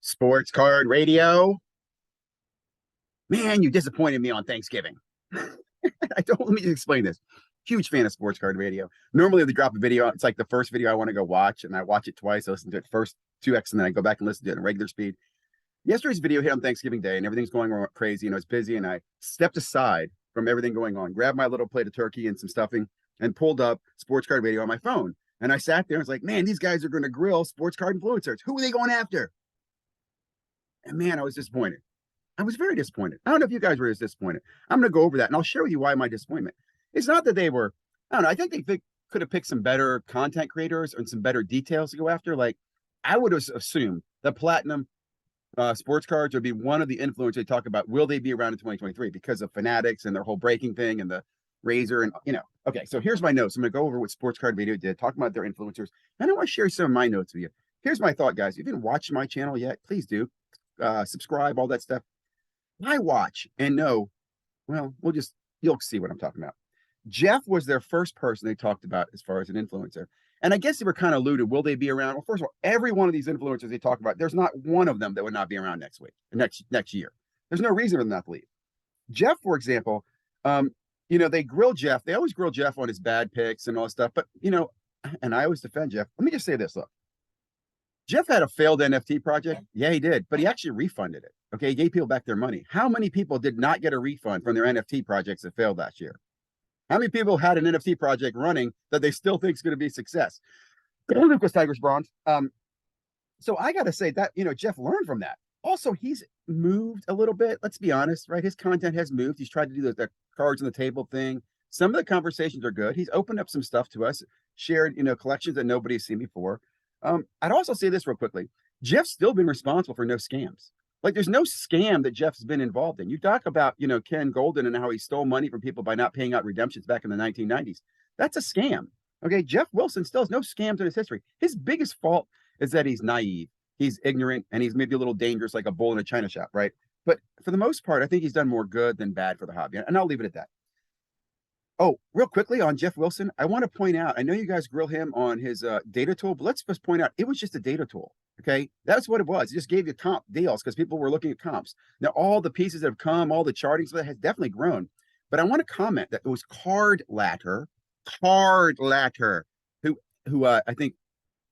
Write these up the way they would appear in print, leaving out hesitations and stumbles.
Sports Card Radio. Man, you disappointed me on Thanksgiving. Let me just explain this. Huge fan of Sports Card Radio. Normally, if they drop a video, it's like the first video I want to go watch, and I watch it twice. I listen to it first 2x, and then I go back and listen to it at regular speed. Yesterday's video hit on Thanksgiving Day, and everything's going crazy. It's busy, and I stepped aside from everything going on, grabbed my little plate of turkey and some stuffing, and pulled up Sports Card Radio on my phone. And I sat there and was like, man, these guys are going to grill sports card influencers. Who are they going after? And man, I was disappointed. I was very disappointed. I don't know if you guys were as disappointed. I'm going to go over that, and I'll share with you why my disappointment. It's not that they were, I don't know, I think they could have picked some better content creators and some better details to go after. Like, I would have assumed that Platinum sports cards would be one of the influencers they talk about. Will they be around in 2023 because of Fanatics and their whole breaking thing and the Razor and, Okay, so here's my notes. I'm going to go over what Sports Card Radio did, talk about their influencers, and I want to share some of my notes with you. Here's my thought, guys. If you didn't watch my channel yet, please do. Subscribe, all that stuff. I watch and know, well, you'll see what I'm talking about. Jeff was their first person they talked about as far as an influencer. And I guess they were kind of alluded, will they be around? Well, first of all, every one of these influencers they talk about, there's not one of them that would not be around next week, next year. There's no reason for them not to leave. Jeff, for example, they grill Jeff. They always grill Jeff on his bad picks and all that stuff. But, and I always defend Jeff. Let me just say this, look. Jeff had a failed NFT project. Yeah, he did. But he actually refunded it. Okay, he gave people back their money. How many people did not get a refund from their NFT projects that failed last year? How many people had an NFT project running that they still think is going to be a success? Lucas Tigers Bronze. So I got to say that, Jeff learned from that. Also, he's moved a little bit. Let's be honest, right? His content has moved. He's tried to do the cards on the table thing. Some of the conversations are good. He's opened up some stuff to us, shared, collections that nobody's seen before. I'd also say this real quickly. Jeff's still been responsible for no scams. Like, there's no scam that Jeff's been involved in. You talk about, Ken Golden and how he stole money from people by not paying out redemptions back in the 1990s. That's a scam. Okay, Jeff Wilson still has no scams in his history. His biggest fault is that he's naive, he's ignorant, and he's maybe a little dangerous, like a bull in a china shop, right? But for the most part, I think he's done more good than bad for the hobby. And I'll leave it at that. Oh, real quickly on Jeff Wilson, I want to point out, I know you guys grill him on his data tool, but let's just point out, it was just a data tool, okay? That's what it was. It just gave you comp deals because people were looking at comps. Now, all the pieces that have come, all the charting, so that has definitely grown. But I want to comment that it was Card Ladder, who I think,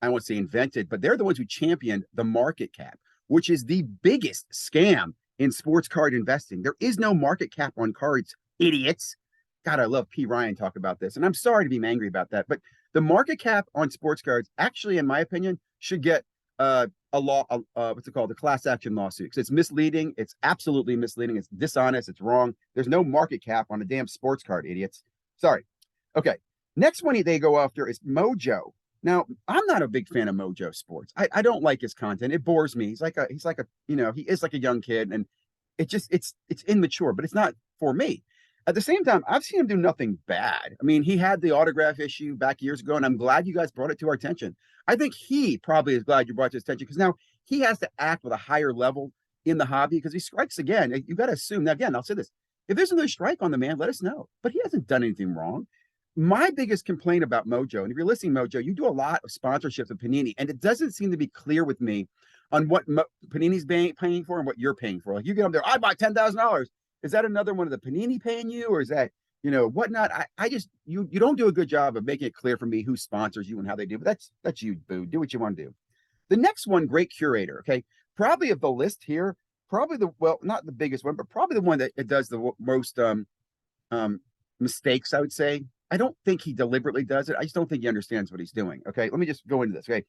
I won't say invented, but they're the ones who championed the market cap, which is the biggest scam in sports card investing. There is no market cap on cards, idiots. God, I love P. Ryan talk about this, and I'm sorry to be angry about that, but the market cap on sports cards, actually, in my opinion, should get a class action lawsuit. Because it's misleading. It's absolutely misleading. It's dishonest. It's wrong. There's no market cap on a damn sports card, idiots. Sorry. Okay. Next one they go after is Mojo. Now, I'm not a big fan of Mojo Sports. I don't like his content. It bores me. He is like a young kid, and it's immature, but it's not for me. At the same time, I've seen him do nothing bad. I mean, he had the autograph issue back years ago, and I'm glad you guys brought it to our attention. I think he probably is glad you brought it to his attention because now he has to act with a higher level in the hobby because he strikes again. You got to assume. Now, again, I'll say this. If there's another strike on the man, let us know. But he hasn't done anything wrong. My biggest complaint about Mojo, and if you're listening, Mojo, you do a lot of sponsorships of Panini, and it doesn't seem to be clear with me on what Panini's paying for and what you're paying for. Like, you get up there, I bought $10,000. Is that another one of the Panini paying you, or is that, whatnot? I just, you don't do a good job of making it clear for me who sponsors you and how they do, but that's you, boo. Do what you want to do. The next one, great curator, okay? Probably of the list here, not the biggest one, but probably the one that it does the most mistakes, I would say. I don't think he deliberately does it. I just don't think he understands what he's doing, okay? Let me just go into this, okay?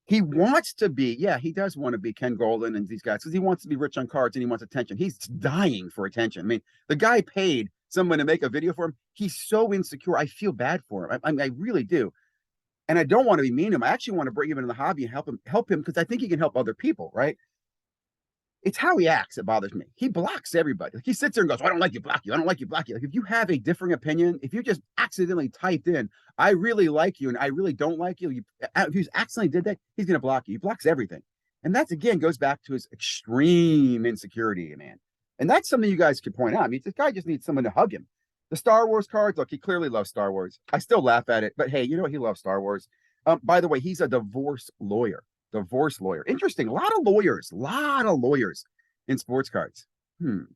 He wants to be, he does want to be Ken Golden and these guys because he wants to be rich on cards and he wants attention. He's dying for attention. I mean, the guy paid someone to make a video for him. He's so insecure. I feel bad for him. I really do. And I don't want to be mean to him. I actually want to bring him into the hobby and help him because I think he can help other people, right? It's how he acts that bothers me. He blocks everybody. Like, he sits there and goes, I don't like you, block you. I don't like you, block you. Like, if you have a differing opinion, if you just accidentally typed in, I really like you and I really don't like you, if you accidentally did that, he's going to block you. He blocks everything. And that's, again, goes back to his extreme insecurity, man. And that's something you guys could point out. I mean, this guy just needs someone to hug him. The Star Wars cards, look, he clearly loves Star Wars. I still laugh at it, but hey, he loves Star Wars. By the way, he's a divorce lawyer. divorce lawyer. Interesting. A lot of lawyers in sports cards. And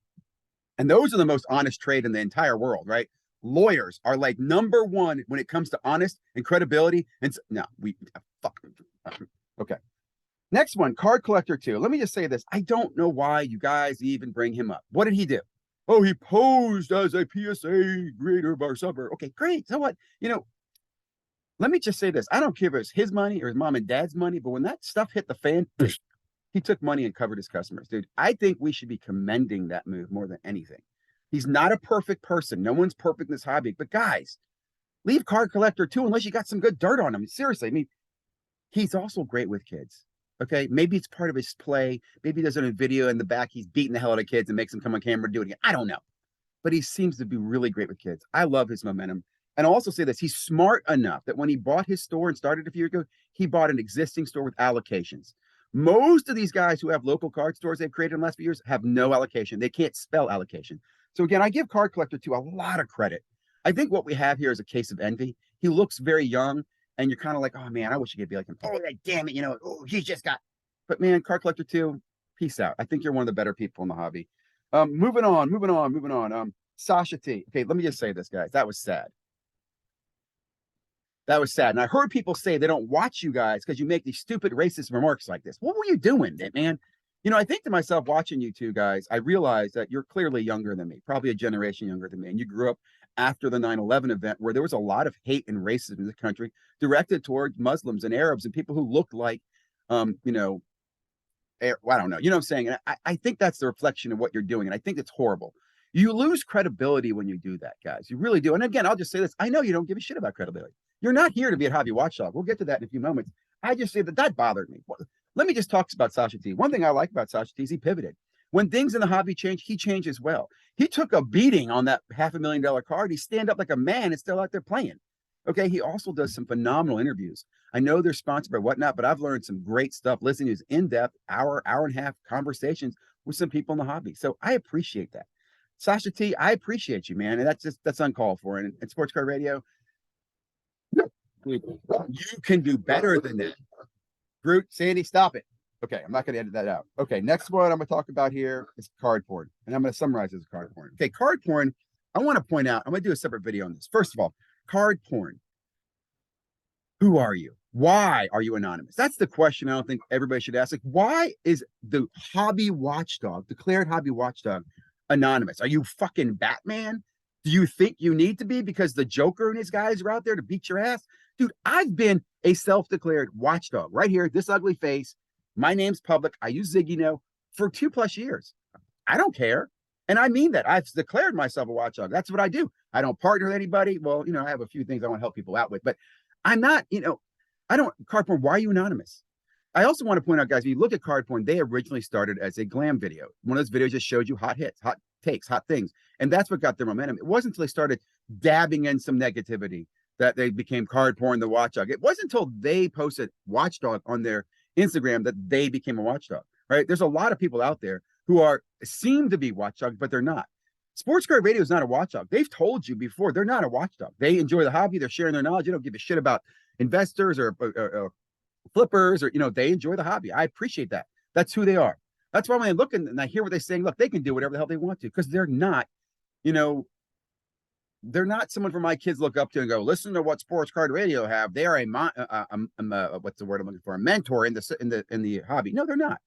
those are the most honest trade in the entire world, right? Lawyers are like #1 when it comes to honest and credibility. And fuck. Okay. Next one, card collector 2. Let me just say this. I don't know why you guys even bring him up. What did he do? Oh, he posed as a PSA greater bar suburb. Okay, great. So what? Let me just say this. I don't care if it's his money or his mom and dad's money, but when that stuff hit the fan, he took money and covered his customers. Dude, I think we should be commending that move more than anything. He's not a perfect person. No one's perfect in this hobby. But guys, leave card collector 2 unless you got some good dirt on him. Seriously, I mean, he's also great with kids. Okay, maybe it's part of his play. Maybe there's a video in the back. He's beating the hell out of kids and makes them come on camera and do it again. I don't know. But he seems to be really great with kids. I love his momentum. And I'll also say this, he's smart enough that when he bought his store and started a few years ago, he bought an existing store with allocations. Most of these guys who have local card stores they've created in the last few years have no allocation. They can't spell allocation. So again, I give Card Collector 2 a lot of credit. I think what we have here is a case of envy. He looks very young, and you're kind of like, oh man, I wish you could be like him. Oh, damn it, he's just got. But man, Card Collector 2, peace out. I think you're one of the better people in the hobby. Moving on. Sasha T. Okay, let me just say this, guys. That was sad. That was sad. And I heard people say they don't watch you guys because you make these stupid racist remarks like this. What were you doing, man? I think to myself, watching you two guys, I realized that you're clearly younger than me, probably a generation younger than me. And you grew up after the 9/11 event where there was a lot of hate and racism in the country directed towards Muslims and Arabs and people who looked like, I don't know. You know what I'm saying? And I think that's the reflection of what you're doing. And I think it's horrible. You lose credibility when you do that, guys. You really do. And again, I'll just say this. I know you don't give a shit about credibility. You're not here to be a hobby watchdog. We'll get to that in a few moments. I just say that bothered me. Let me just talk about Sasha T. One thing I like about Sasha T is he pivoted. When things in the hobby change, he changed as well. He took a beating on that $500,000 card. He stand up like a man and still out there playing. Okay, he also does some phenomenal interviews. I know they're sponsored by whatnot, but I've learned some great stuff listening to his in-depth hour and a half conversations with some people in the hobby. So I appreciate that. Sasha T, I appreciate you, man. And that's uncalled for. And Sports Card Radio, you can do better than that. Groot, Sandy, stop it. Okay, I'm not going to edit that out. Okay, next one I'm going to talk about here is card porn. And I'm going to summarize this as card porn. Okay, card porn, I want to point out, I'm going to do a separate video on this. First of all, card porn. Who are you? Why are you anonymous? That's the question I don't think everybody should ask. Like, why is the hobby watchdog, declared hobby watchdog, anonymous? Are you fucking Batman? Do you think you need to be because the Joker and his guys are out there to beat your ass? Dude, I've been a self-declared watchdog right here, this ugly face. My name's public. I use ZiggyNo for 2+ years. I don't care. And I mean that. I've declared myself a watchdog. That's what I do. I don't partner with anybody. Well, I have a few things I want to help people out with, but I'm not, I don't, card porn, why are you anonymous? I also want to point out, guys, when you look at card porn, they originally started as a glam video. One of those videos just showed you hot hits, hot takes, hot things. And that's what got their momentum. It wasn't until they started dabbing in some negativity that they became card porn, the watchdog. It wasn't until they posted watchdog on their Instagram that they became a watchdog, right? There's a lot of people out there who seem to be watchdogs, but they're not. Sports Card Radio is not a watchdog. They've told you before, they're not a watchdog. They enjoy the hobby. They're sharing their knowledge. They don't give a shit about investors or flippers or, they enjoy the hobby. I appreciate that. That's who they are. That's why when I look and I hear what they're saying, look, they can do whatever the hell they want to because they're not, they're not someone for my kids look up to and go, listen to what Sports Card Radio have. They are what's the word I'm looking for? A mentor in the hobby. No, they're not.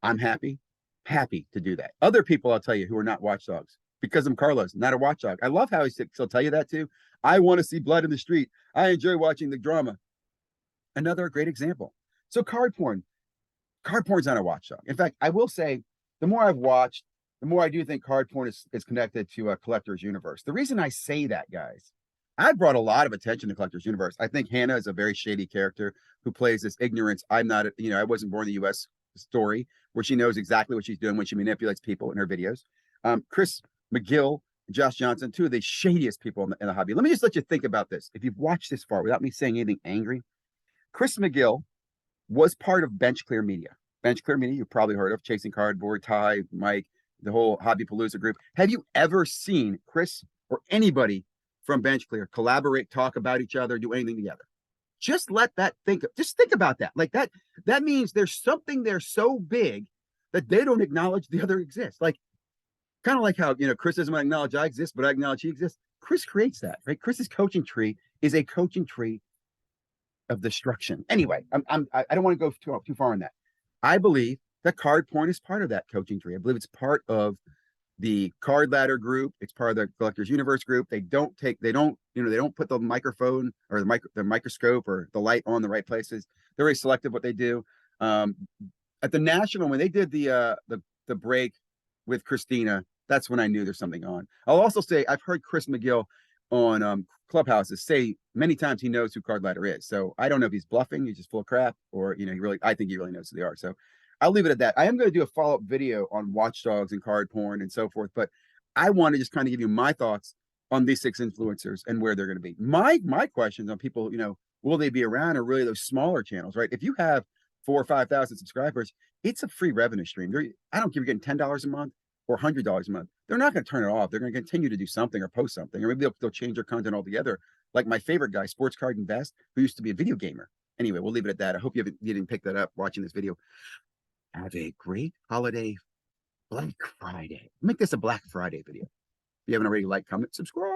I'm happy to do that. Other people, I'll tell you, who are not watchdogs, because I'm Carlos, not a watchdog. I love how he'll tell you that too. I want to see blood in the street. I enjoy watching the drama. Another great example. So card porn's not a watchdog. In fact, I will say, the more I've watched, the more I do think card porn is connected to a collector's universe. The reason I say that, guys, I brought a lot of attention to collector's universe. I think Hannah is a very shady character who plays this ignorance. I'm not, I wasn't born in the U.S. story where she knows exactly what she's doing when she manipulates people in her videos. Chris McGill, Josh Johnson, two of the shadiest people in the hobby. Let me just let you think about this. If you've watched this far without me saying anything angry, Chris McGill was part of Bench Clear Media. Bench Clear Media, you've probably heard of, Chasing Cardboard, Ty, Mike, the whole Hobby Palooza group. Have you ever seen Chris or anybody from Bench Clear collaborate, talk about each other, do anything together? Just let that just think about that. Like that means there's something there so big that they don't acknowledge the other exists. Like kind of like how, Chris doesn't want to acknowledge I exist, but I acknowledge he exists. Chris creates that, right? Chris's coaching tree is a coaching tree of destruction. Anyway, I don't want to go too far on that. I believe that card point is part of that coaching tree. I believe it's part of the card ladder group. It's part of the collectors universe group. They don't put the microphone or the microscope or the light on the right places. They're very selective what they do. At the national, when they did the break with Christina, that's when I knew there's something on. I'll also say I've heard Chris McGill on Clubhouses say many times he knows who Card Ladder is. So I don't know if he's bluffing, he's just full of crap, or I think he really knows who they are. So I'll leave it at that. I am going to do a follow-up video on watchdogs and card porn and so forth, but I want to just kind of give you my thoughts on these 6 influencers and where they're going to be. My questions on people, will they be around, or really those smaller channels, right? If you have 4,000 or 5,000 subscribers, it's a free revenue stream. I don't care if you're getting $10 a month or $100 a month. They're not going to turn it off. They're going to continue to do something or post something, or maybe they'll change their content altogether. Like my favorite guy, Sports Card Invest, who used to be a video gamer. Anyway, we'll leave it at that. I hope you didn't pick that up watching this video. Have a great holiday Black Friday. Make this a Black Friday video. If you haven't already, like, comment, subscribe.